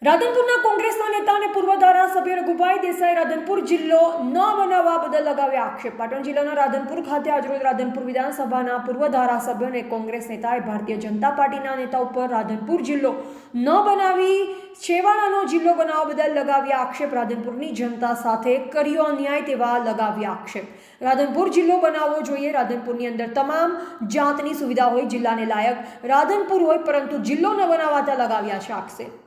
રાધનપુરના કોંગ્રેસના નેતા અને પૂર્વ ધારાસભ્ય રઘુભાઈ દેસાઈ રાધનપુર જિલ્લો ન બનાવવા બદલ લગાવ્યા આક્ષેપ। પાટણ જિલ્લાના રાધનપુર ખાતે આજરોજ રાધનપુર વિધાનસભાના પૂર્વ ધારાસભ્ય અને કોંગ્રેસ નેતાએ ભારતીય જનતા પાર્ટીના નેતા ઉપર રાધનપુર જિલ્લો ન બનાવી છેવાડાનો જિલ્લો બનાવવા બદલ લગાવ્યા આક્ષેપ। રાધનપુરની જનતા સાથે કર્યો અન્યાય તેવા લગાવ્યા આક્ષેપ। રાધનપુર જિલ્લો બનાવવો જોઈએ, રાધનપુરની અંદર તમામ જાતની સુવિધા હોય, જિલ્લાને લાયક રાધનપુર હોય, પરંતુ જિલ્લો ન બનાવાતા લગાવ્યા છે આક્ષેપ।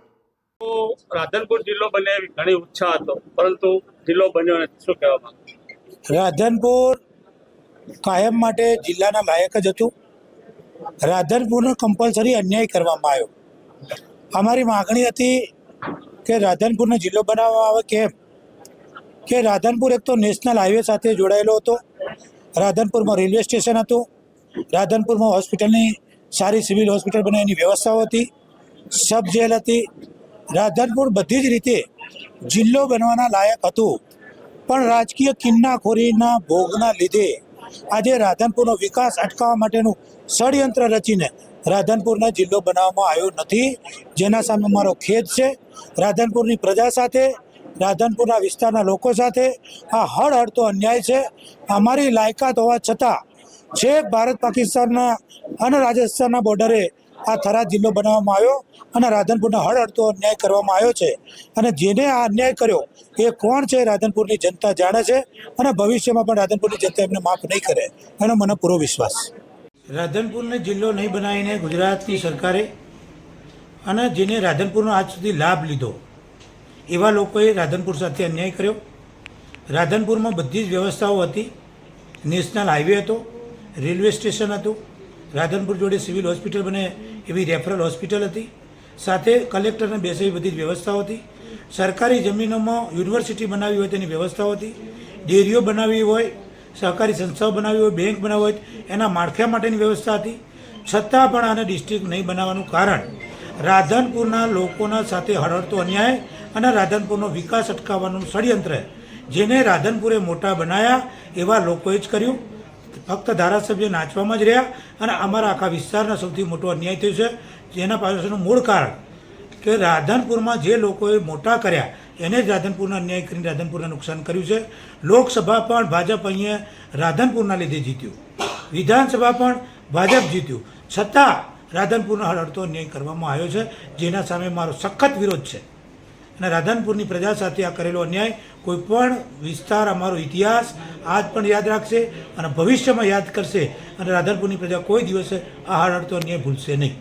રાધનપુર જિલ્લો બને એવી ઘણી ઈચ્છા હતો, પરંતુ જિલ્લો બન્યો નથી। શું કહેવા માંગો? રાધનપુર કાયમ માટે જિલ્લાના લાયક જ હતું। રાધનપુરનો કમ્પલસરી અન્યાય કરવામાં આવ્યો। અમારી માગણી હતી કે રાધનપુરનો જિલ્લો બનાવવામાં આવે। કેમ કે રાધનપુર એક તો નેશનલ હાઈવે સાથે જોડાયેલો હતો, રાધનપુરમાં રેલવે સ્ટેશન હતું, રાધનપુરમાં હોસ્પિટલની સારી સિવિલ હોસ્પિટલ બને એની વ્યવસ્થાઓ હતી, સબ જેલ હતી। રાધનપુર બધી જ રીતે જિલ્લો બનવાના લાયક હતું, પણ રાજકીય કિન્નાખોરીના ભોગના લીધે આજે રાધનપુરનો વિકાસ અટકાવવા માટેનું ષડયંત્ર રચીને રાધનપુરના જિલ્લો બનાવવામાં આવ્યો નથી, જેના સામે મારો ખેદ છે। રાધનપુરની પ્રજા સાથે, રાધનપુરના વિસ્તારના લોકો સાથે આ હળહળતો અન્યાય છે। અમારી લાયકાત હોવા છતાં છેક ભારત પાકિસ્તાનના અને રાજસ્થાનના બોર્ડરે આ થરાદ જિલ્લો બનાવવામાં આવ્યો અને રાધનપુરના હળહળતો અન્યાય કરવામાં આવ્યો છે। અને જેને આ અન્યાય કર્યો એ કોણ છે રાધનપુરની જનતા જાણે છે, અને ભવિષ્યમાં પણ રાધનપુરની જનતા એમને માફ નહીં કરે એનો મને પૂરો વિશ્વાસ છે। રાધનપુરને જિલ્લો નહીં બનાવીને ગુજરાતની સરકારે અને જેને રાધનપુરનો આજ સુધી લાભ લીધો એવા લોકોએ રાધનપુર સાથે અન્યાય કર્યો। રાધનપુરમાં બધી જ વ્યવસ્થાઓ હતી, નેશનલ હાઈવે હતો, રેલવે સ્ટેશન હતું, રાધનપુર જોડે સિવિલ હોસ્પિટલ બને એવી રેફરલ હોસ્પિટલ હતી, સાથે કલેક્ટરને બેસે એવી બધી જ વ્યવસ્થાઓ હતી, સરકારી જમીનોમાં યુનિવર્સિટી બનાવી હોય તેની વ્યવસ્થાઓ હતી, ડેરીઓ બનાવી હોય, સહકારી સંસ્થાઓ બનાવી હોય, બેંક બનાવી હોય એના માળખા માટેની વ્યવસ્થા હતી। છતાં પણ આને ડિસ્ટ્રિક્ટ નહીં બનાવવાનું કારણ રાધનપુરના લોકોના સાથે હળહળતો અન્યાય અને રાધનપુરનો વિકાસ અટકાવવાનું ષડયંત્ર જેને રાધનપુરે મોટા બનાવ્યા એવા લોકોએ જ કર્યું। ફક્ત ધારાસભ્ય નાચવામાં જ રહ્યા અને અમારા આખા વિસ્તારના સૌથી મોટો અન્યાય થયો છે, જેના પાછળનું મૂળ કારણ કે રાધનપુરમાં જે લોકોએ મોટા કર્યા એને જ રાધનપુરના અન્યાય કરીને રાધનપુરને નુકસાન કર્યું છે। લોકસભા પણ ભાજપ અહીંયા રાધનપુરના લીધે જીત્યું, વિધાનસભા પણ ભાજપ જીત્યું, છતાં રાધનપુરનો હળહળતો અન્યાય કરવામાં આવ્યો છે, જેના સામે મારો સખત વિરોધ છે। અને રાધનપુરની પ્રજા સાથે આ કરેલો અન્યાય કોઈ પણ વિસ્તાર અમારો ઇતિહાસ આજ પણ યાદ રાખશે અને ભવિષ્યમાં યાદ કરશે, અને રાધનપુરની પ્રજા કોઈ દિવસે આ હળહળતો અન્યાય ભૂલશે નહીં।